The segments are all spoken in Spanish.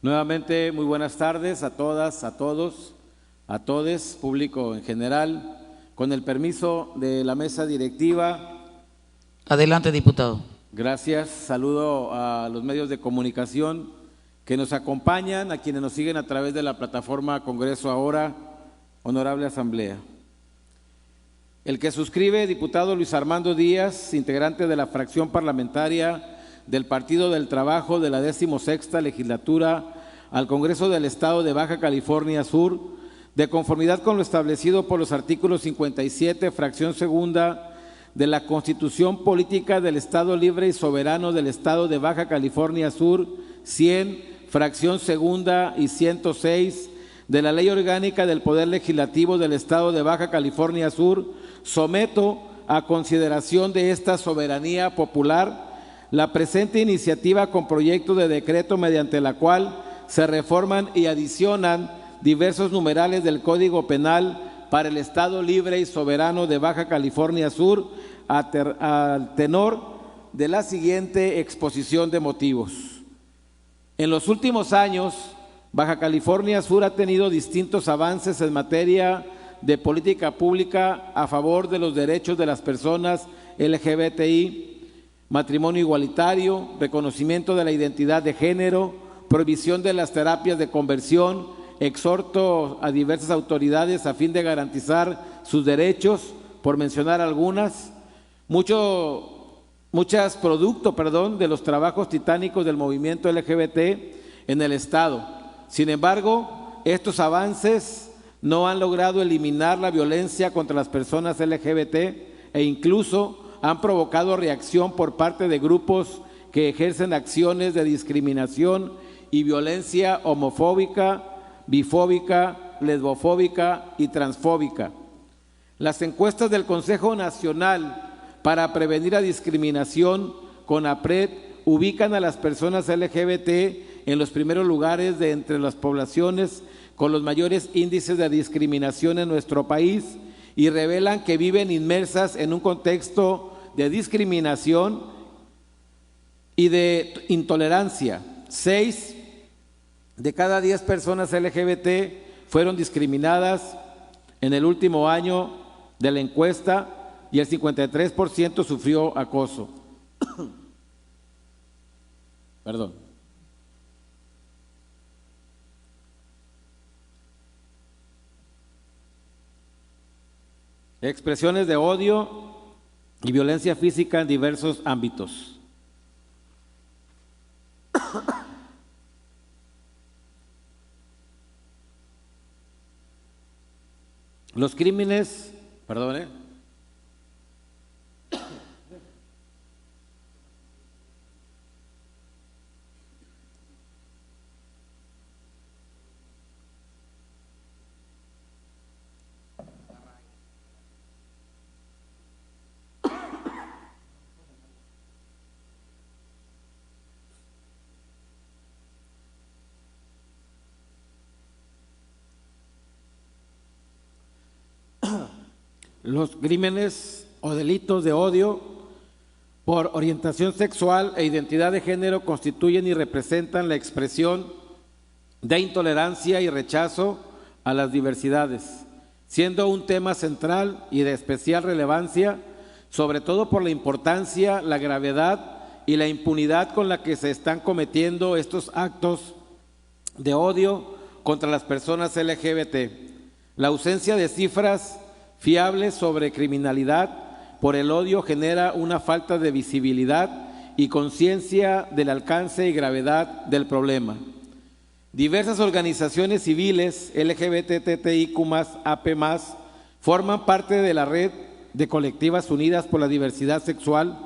Nuevamente, muy buenas tardes a todas, a todos, a todes, público en general. Con el permiso de la mesa directiva. Adelante, diputado. Gracias. Saludo a los medios de comunicación que nos acompañan, a quienes nos siguen a través de la plataforma Congreso Ahora, Honorable Asamblea. El que suscribe, diputado Luis Armando Díaz, integrante de la fracción parlamentaria del Partido del Trabajo de la 16ª Legislatura al Congreso del Estado de Baja California Sur, de conformidad con lo establecido por los artículos 57, fracción segunda de la Constitución Política del Estado Libre y Soberano del Estado de Baja California Sur, 100, fracción segunda y 106 de la Ley Orgánica del Poder Legislativo del Estado de Baja California Sur, someto a consideración de esta soberanía popular la presente iniciativa con proyecto de decreto mediante la cual se reforman y adicionan diversos numerales del Código Penal para el Estado Libre y Soberano de Baja California Sur al tenor de la siguiente exposición de motivos. En los últimos años, Baja California Sur ha tenido distintos avances en materia de política pública a favor de los derechos de las personas LGBTI, matrimonio igualitario, reconocimiento de la identidad de género, prohibición de las terapias de conversión, exhorto a diversas autoridades a fin de garantizar sus derechos, por mencionar algunas. Muchas producto de los trabajos titánicos del movimiento LGBT en el Estado. Sin embargo, estos avances no han logrado eliminar la violencia contra las personas LGBT e incluso han provocado reacción por parte de grupos que ejercen acciones de discriminación y violencia homofóbica, bifóbica, lesbofóbica y transfóbica. Las encuestas del Consejo Nacional para Prevenir la Discriminación, CONAPRED, ubican a las personas LGBT en los primeros lugares de entre las poblaciones con los mayores índices de discriminación en nuestro país y revelan que viven inmersas en un contexto de discriminación y de intolerancia. 6 de cada 10 personas LGBT fueron discriminadas en el último año de la encuesta y el 53% sufrió acoso. Perdón. Expresiones de odio y violencia física en diversos ámbitos. Los crímenes, los crímenes o delitos de odio por orientación sexual e identidad de género constituyen y representan la expresión de intolerancia y rechazo a las diversidades, siendo un tema central y de especial relevancia, sobre todo por la importancia, la gravedad y la impunidad con la que se están cometiendo estos actos de odio contra las personas LGBT. La ausencia de cifras fiables sobre criminalidad por el odio genera una falta de visibilidad y conciencia del alcance y gravedad del problema. Diversas organizaciones civiles LGBTTIQ+, AP+, forman parte de la red de colectivas unidas por la diversidad sexual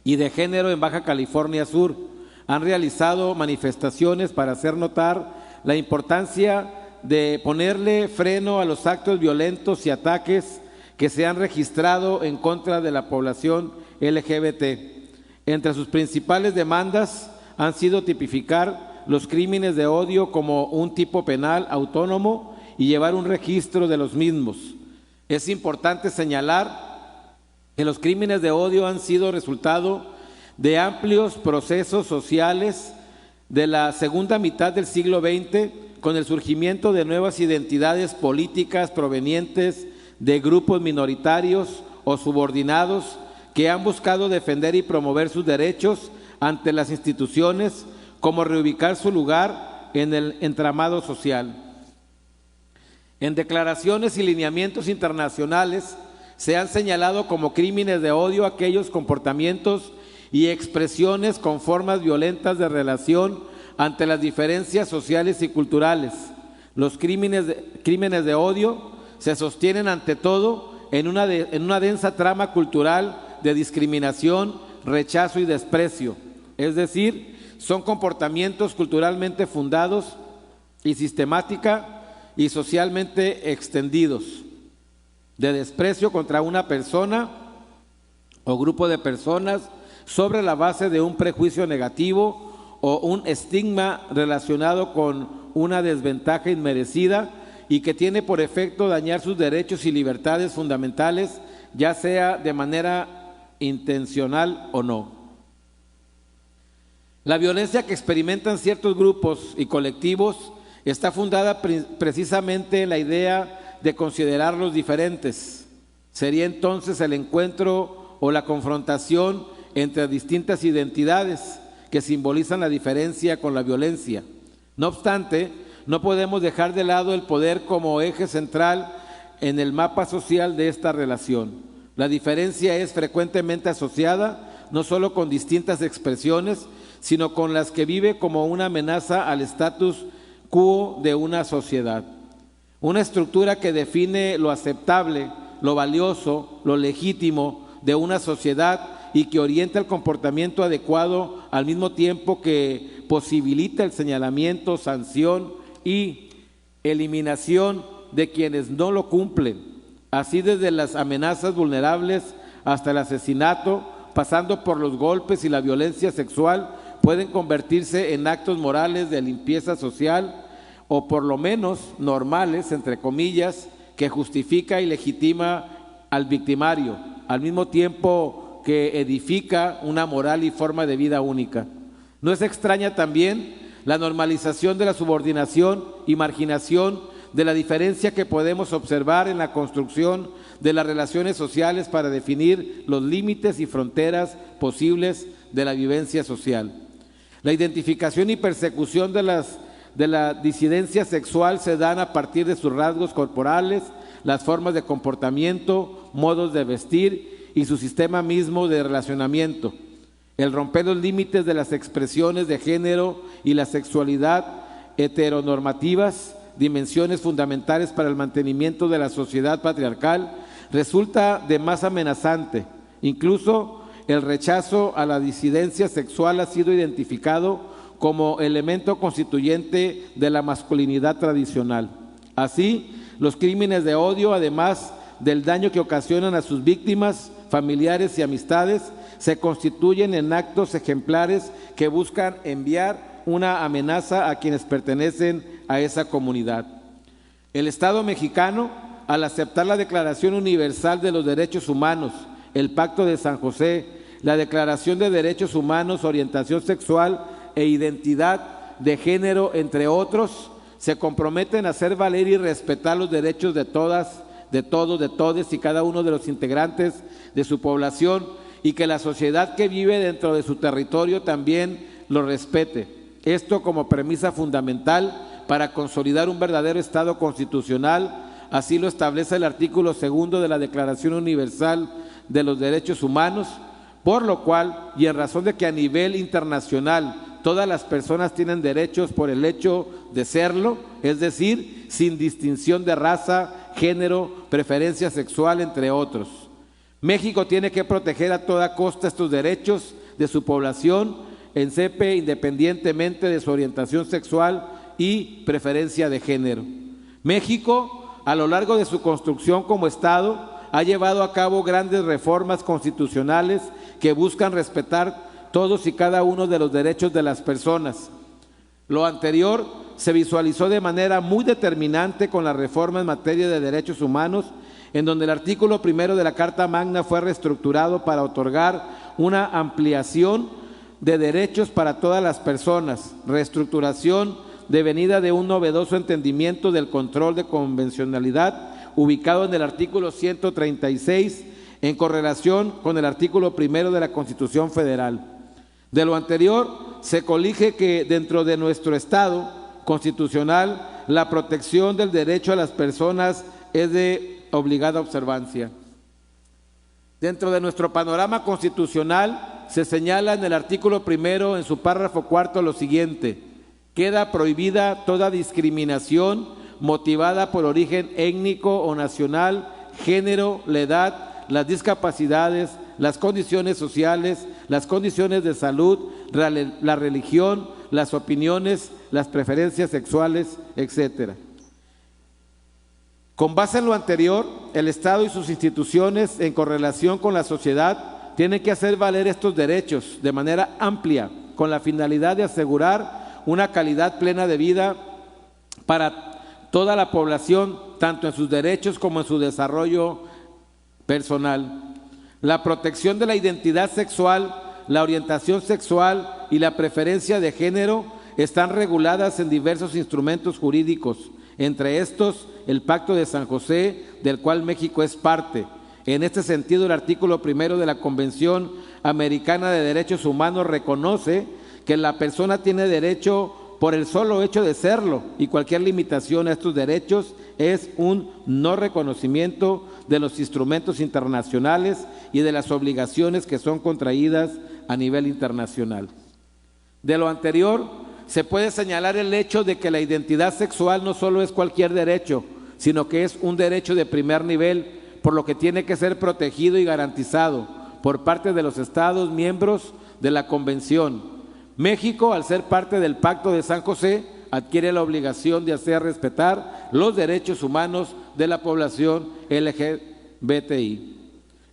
y de género en Baja California Sur. Han realizado manifestaciones para hacer notar la importancia de ponerle freno a los actos violentos y ataques que se han registrado en contra de la población LGBT. Entre sus principales demandas han sido tipificar los crímenes de odio como un tipo penal autónomo y llevar un registro de los mismos. Es importante señalar que los crímenes de odio han sido resultado de amplios procesos sociales de la segunda mitad del siglo XX, con el surgimiento de nuevas identidades políticas provenientes de grupos minoritarios o subordinados que han buscado defender y promover sus derechos ante las instituciones, como reubicar su lugar en el entramado social. En declaraciones y lineamientos internacionales se han señalado como crímenes de odio aquellos comportamientos y expresiones con formas violentas de relación ante las diferencias sociales y culturales. Los crímenes de odio se sostienen ante todo en una densa trama cultural de discriminación, rechazo y desprecio. Es decir, son comportamientos culturalmente fundados y sistemática y socialmente extendidos de desprecio contra una persona o grupo de personas sobre la base de un prejuicio negativo o un estigma relacionado con una desventaja inmerecida y que tiene por efecto dañar sus derechos y libertades fundamentales, ya sea de manera intencional o no. La violencia que experimentan ciertos grupos y colectivos está fundada precisamente en la idea de considerarlos diferentes. Sería entonces el encuentro o la confrontación entre distintas identidades que simbolizan la diferencia con la violencia. No obstante, no podemos dejar de lado el poder como eje central en el mapa social de esta relación. La diferencia es frecuentemente asociada no solo con distintas expresiones, sino con las que vive como una amenaza al status quo de una sociedad. Una estructura que define lo aceptable, lo valioso, lo legítimo de una sociedad y que orienta el comportamiento adecuado al mismo tiempo que posibilita el señalamiento, sanción y eliminación de quienes no lo cumplen, así desde las amenazas vulnerables hasta el asesinato, pasando por los golpes y la violencia sexual, pueden convertirse en actos morales de limpieza social o por lo menos normales, entre comillas, que justifica y legitima al victimario, al mismo tiempo que edifica una moral y forma de vida única. No es extraña también la normalización de la subordinación y marginación de la diferencia que podemos observar en la construcción de las relaciones sociales para definir los límites y fronteras posibles de la vivencia social. La identificación y persecución de la disidencia sexual se dan a partir de sus rasgos corporales, las formas de comportamiento, modos de vestir y su sistema mismo de relacionamiento. El romper los límites de las expresiones de género y la sexualidad heteronormativas, dimensiones fundamentales para el mantenimiento de la sociedad patriarcal, resulta de más amenazante. Incluso el rechazo a la disidencia sexual ha sido identificado como elemento constituyente de la masculinidad tradicional. Así, los crímenes de odio, además del daño que ocasionan a sus víctimas, familiares y amistades, se constituyen en actos ejemplares que buscan enviar una amenaza a quienes pertenecen a esa comunidad. El Estado mexicano, al aceptar la Declaración Universal de los Derechos Humanos, el Pacto de San José, la Declaración de Derechos Humanos, Orientación Sexual e Identidad de Género, entre otros, se comprometen a hacer valer y respetar los derechos de todas, de todos, de todes y cada uno de los integrantes de su población y que la sociedad que vive dentro de su territorio también lo respete. Esto como premisa fundamental para consolidar un verdadero Estado constitucional. Así lo establece el artículo 2 de la Declaración Universal de los Derechos Humanos, por lo cual, y en razón de que a nivel internacional todas las personas tienen derechos por el hecho de serlo, es decir, sin distinción de raza, género, preferencia sexual, entre otros. México tiene que proteger a toda costa estos derechos de su población en CEPE, independientemente de su orientación sexual y preferencia de género. México, a lo largo de su construcción como Estado, ha llevado a cabo grandes reformas constitucionales que buscan respetar todos y cada uno de los derechos de las personas. Lo anterior se visualizó de manera muy determinante con la reforma en materia de derechos humanos, en donde el artículo 1 de la Carta Magna fue reestructurado para otorgar una ampliación de derechos para todas las personas, reestructuración devenida de un novedoso entendimiento del control de convencionalidad, ubicado en el artículo 136, en correlación con el artículo 1 de la Constitución Federal. De lo anterior, se colige que dentro de nuestro Estado constitucional, la protección del derecho a las personas es de obligada observancia. Dentro de nuestro panorama constitucional, se señala en el artículo 1, en su párrafo 4, lo siguiente: queda prohibida toda discriminación motivada por origen étnico o nacional, género, la edad, las discapacidades, las condiciones sociales, las condiciones de salud, la religión, las opiniones, las preferencias sexuales, etc. Con base en lo anterior, el Estado y sus instituciones, en correlación con la sociedad, tienen que hacer valer estos derechos de manera amplia, con la finalidad de asegurar una calidad plena de vida para toda la población, tanto en sus derechos como en su desarrollo personal. La protección de la identidad sexual, la orientación sexual y la preferencia de género están reguladas en diversos instrumentos jurídicos, entre estos el Pacto de San José, del cual México es parte. En este sentido, el artículo 1 de la Convención Americana de Derechos Humanos reconoce que la persona tiene derecho por el solo hecho de serlo, y cualquier limitación a estos derechos es un no reconocimiento de los instrumentos internacionales y de las obligaciones que son contraídas a nivel internacional. De lo anterior, se puede señalar el hecho de que la identidad sexual no solo es cualquier derecho, sino que es un derecho de primer nivel, por lo que tiene que ser protegido y garantizado por parte de los Estados miembros de la Convención. México, al ser parte del Pacto de San José, adquiere la obligación de hacer respetar los derechos humanos de la población LGBTI.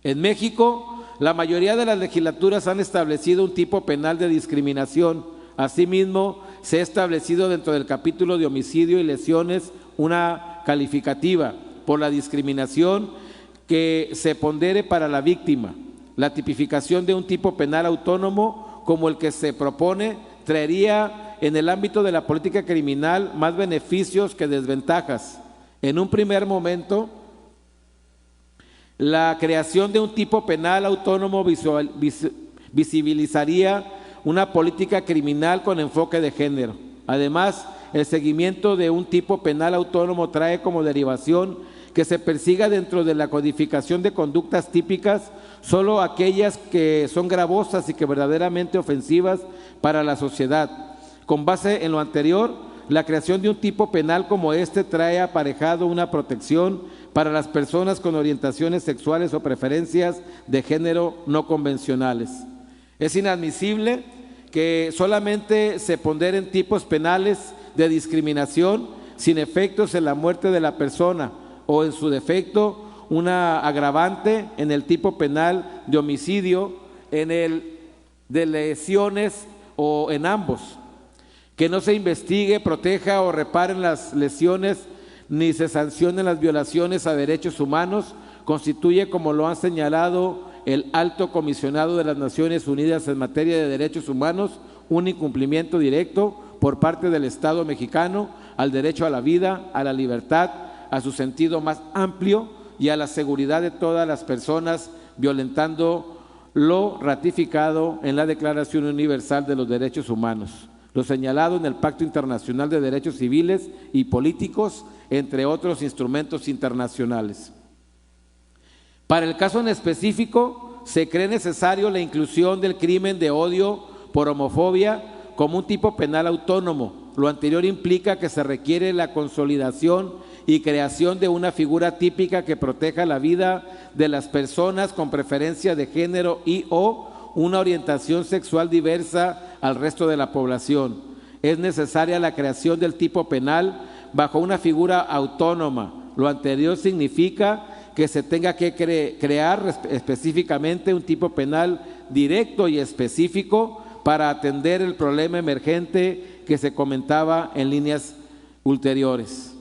En México, la mayoría de las legislaturas han establecido un tipo penal de discriminación. Asimismo, se ha establecido dentro del capítulo de homicidio y lesiones una calificativa por la discriminación que se pondere para la víctima. La tipificación de un tipo penal autónomo como el que se propone traería en el ámbito de la política criminal más beneficios que desventajas. En un primer momento, la creación de un tipo penal autónomo visibilizaría una política criminal con enfoque de género. Además, el seguimiento de un tipo penal autónomo trae como derivación que se persiga dentro de la codificación de conductas típicas solo aquellas que son gravosas y que verdaderamente ofensivas para la sociedad. Con base en lo anterior, la creación de un tipo penal como este trae aparejado una protección para las personas con orientaciones sexuales o preferencias de género no convencionales. Es inadmisible que solamente se ponderen tipos penales de discriminación sin efectos en la muerte de la persona, o en su defecto una agravante en el tipo penal de homicidio, en el de lesiones o en ambos. Que no se investigue, proteja o reparen las lesiones ni se sancionen las violaciones a derechos humanos constituye, como lo han señalado el Alto Comisionado de las Naciones Unidas en materia de derechos humanos, un incumplimiento directo por parte del Estado mexicano al derecho a la vida, a la libertad, a su sentido más amplio y a la seguridad de todas las personas, violentando lo ratificado en la Declaración Universal de los Derechos Humanos, lo señalado en el Pacto Internacional de Derechos Civiles y Políticos, entre otros instrumentos internacionales. Para el caso en específico, se cree necesario la inclusión del crimen de odio por homofobia como un tipo penal autónomo. Lo anterior implica que se requiere la consolidación y creación de una figura típica que proteja la vida de las personas con preferencia de género y o una orientación sexual diversa al resto de la población. Es necesaria la creación del tipo penal bajo una figura autónoma. Lo anterior significa que se tenga que crear específicamente un tipo penal directo y específico para atender el problema emergente que se comentaba en líneas ulteriores.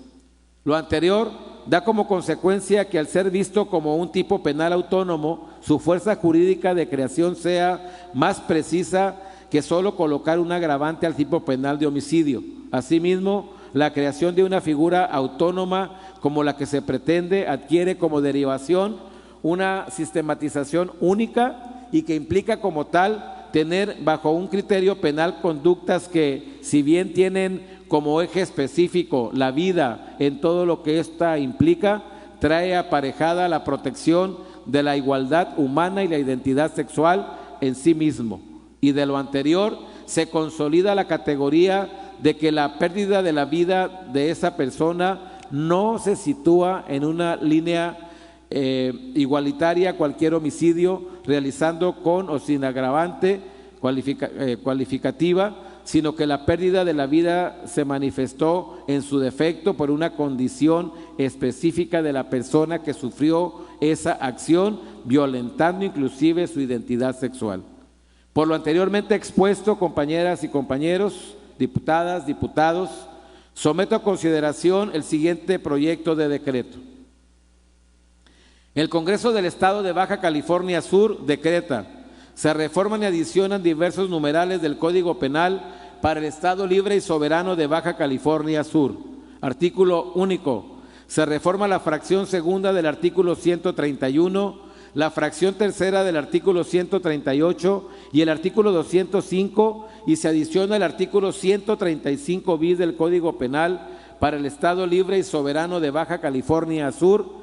Lo anterior da como consecuencia que al ser visto como un tipo penal autónomo, su fuerza jurídica de creación sea más precisa que solo colocar un agravante al tipo penal de homicidio. Asimismo, la creación de una figura autónoma como la que se pretende adquiere como derivación una sistematización única y que implica como tal tener bajo un criterio penal conductas que, si bien tienen como eje específico la vida en todo lo que ésta implica, trae aparejada la protección de la igualdad humana y la identidad sexual en sí mismo. Y de lo anterior se consolida la categoría de que la pérdida de la vida de esa persona no se sitúa en una línea igualitaria a cualquier homicidio realizando con o sin agravante cualificativa, sino que la pérdida de la vida se manifestó en su defecto por una condición específica de la persona que sufrió esa acción, violentando inclusive su identidad sexual. Por lo anteriormente expuesto, compañeras y compañeros, diputadas, diputados, someto a consideración el siguiente proyecto de decreto. El Congreso del Estado de Baja California Sur decreta: se reforman y adicionan diversos numerales del Código Penal para el Estado Libre y Soberano de Baja California Sur. Artículo único. Se reforma la fracción segunda del artículo 131, la fracción tercera del artículo 138 y el artículo 205, y se adiciona el artículo 135 bis del Código Penal para el Estado Libre y Soberano de Baja California Sur,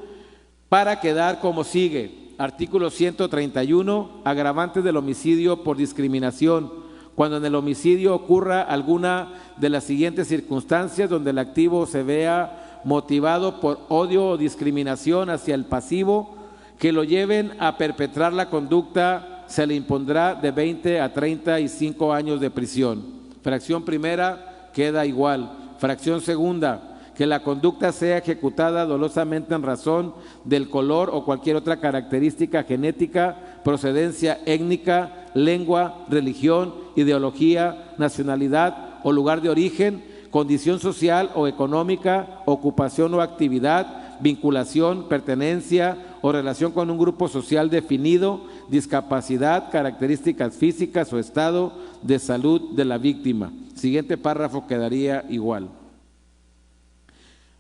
para quedar como sigue. Artículo 131, agravantes del homicidio por discriminación. Cuando en el homicidio ocurra alguna de las siguientes circunstancias donde el activo se vea motivado por odio o discriminación hacia el pasivo que lo lleven a perpetrar la conducta, se le impondrá de 20 a 35 años de prisión. Fracción primera queda igual. Fracción segunda, que la conducta sea ejecutada dolosamente en razón del color o cualquier otra característica genética, procedencia étnica, lengua, religión, ideología, nacionalidad o lugar de origen, condición social o económica, ocupación o actividad, vinculación, pertenencia o relación con un grupo social definido, discapacidad, características físicas o estado de salud de la víctima. Siguiente párrafo quedaría igual.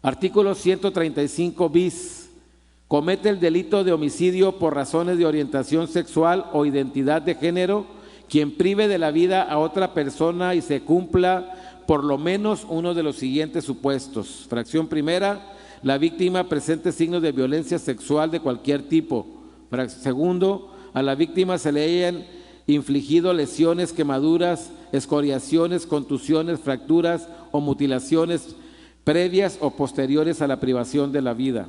Artículo 135 bis. Comete el delito de homicidio por razones de orientación sexual o identidad de género quien prive de la vida a otra persona y se cumpla por lo menos uno de los siguientes supuestos. Fracción primera, la víctima presente signos de violencia sexual de cualquier tipo. Segundo, a la víctima se le hayan infligido lesiones, quemaduras, escoriaciones, contusiones, fracturas o mutilaciones previas o posteriores a la privación de la vida.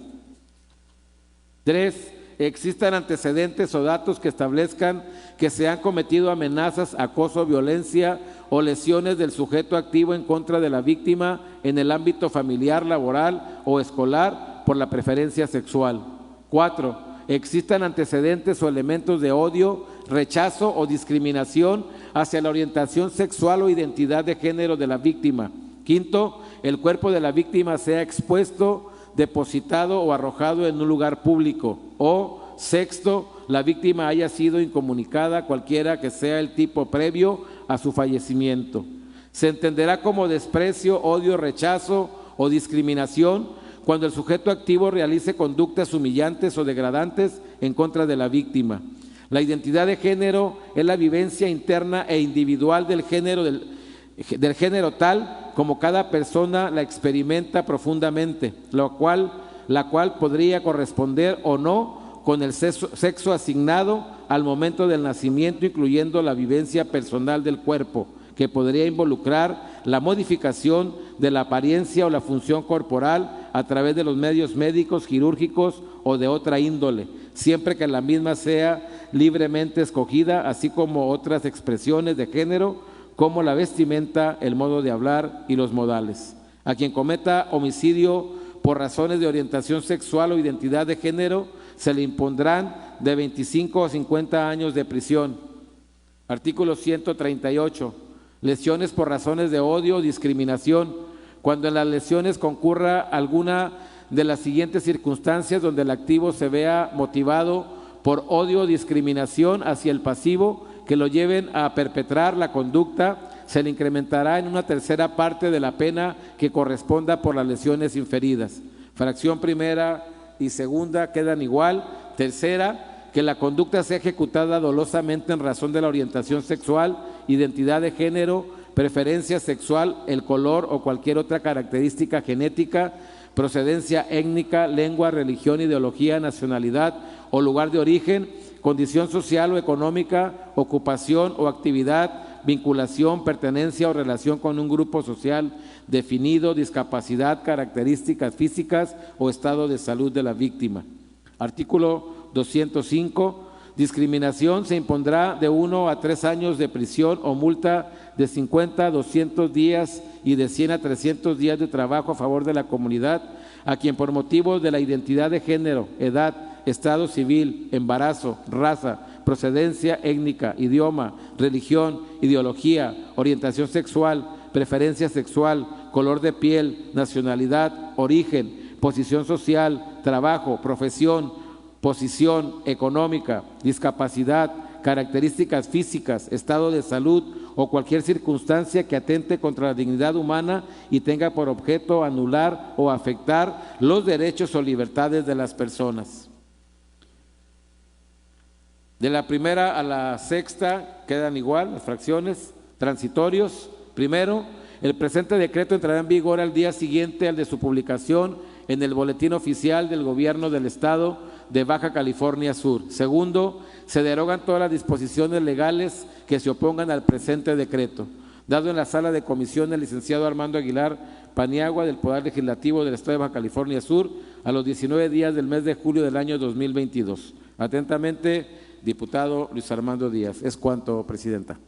3. Existan antecedentes o datos que establezcan que se han cometido amenazas, acoso, violencia o lesiones del sujeto activo en contra de la víctima en el ámbito familiar, laboral o escolar por la preferencia sexual. 4. Existan antecedentes o elementos de odio, rechazo o discriminación hacia la orientación sexual o identidad de género de la víctima. 5. El cuerpo de la víctima sea expuesto, depositado o arrojado en un lugar público. O 6. La víctima haya sido incomunicada, cualquiera que sea el tipo previo a su fallecimiento. Se entenderá como desprecio, odio, rechazo o discriminación cuando el sujeto activo realice conductas humillantes o degradantes en contra de la víctima. La identidad de género es la vivencia interna e individual del género tal como cada persona la experimenta profundamente, la cual podría corresponder o no con el sexo asignado al momento del nacimiento, incluyendo la vivencia personal del cuerpo, que podría involucrar la modificación de la apariencia o la función corporal a través de los medios médicos, quirúrgicos o de otra índole, siempre que la misma sea libremente escogida, así como otras expresiones de género, como la vestimenta, el modo de hablar y los modales. A quien cometa homicidio por razones de orientación sexual o identidad de género, se le impondrán de 25 a 50 años de prisión. Artículo 138. Lesiones por razones de odio o discriminación. Cuando en las lesiones concurra alguna de las siguientes circunstancias donde el activo se vea motivado por odio o discriminación hacia el pasivo que lo lleven a perpetrar la conducta, se le incrementará en una tercera parte de la pena que corresponda por las lesiones inferidas. Fracción primera y segunda quedan igual. Tercera, que la conducta sea ejecutada dolosamente en razón de la orientación sexual, identidad de género, preferencia sexual, el color o cualquier otra característica genética, procedencia étnica, lengua, religión, ideología, nacionalidad o lugar de origen, condición social o económica, ocupación o actividad, vinculación, pertenencia o relación con un grupo social definido, discapacidad, características físicas o estado de salud de la víctima. Artículo 205. Discriminación: se impondrá de 1 a 3 años de prisión o multa de 50 a 200 días y de 100 a 300 días de trabajo a favor de la comunidad a quien por motivos de la identidad de género, edad, estado civil, embarazo, raza, procedencia étnica, idioma, religión, ideología, orientación sexual, preferencia sexual, color de piel, nacionalidad, origen, posición social, trabajo, profesión, posición económica, discapacidad, características físicas, estado de salud o cualquier circunstancia que atente contra la dignidad humana y tenga por objeto anular o afectar los derechos o libertades de las personas. De la primera a la sexta quedan igual las fracciones. Transitorios: primero, el presente decreto entrará en vigor al día siguiente al de su publicación en el Boletín Oficial del Gobierno del Estado de Baja California Sur. Segundo, se derogan todas las disposiciones legales que se opongan al presente decreto. Dado en la sala de comisión el licenciado Armando Aguilar Paniagua del Poder Legislativo del Estado de Baja California Sur a los 19 días del mes de julio del año 2022. Atentamente, diputado Luis Armando Díaz. Es cuanto, Presidenta.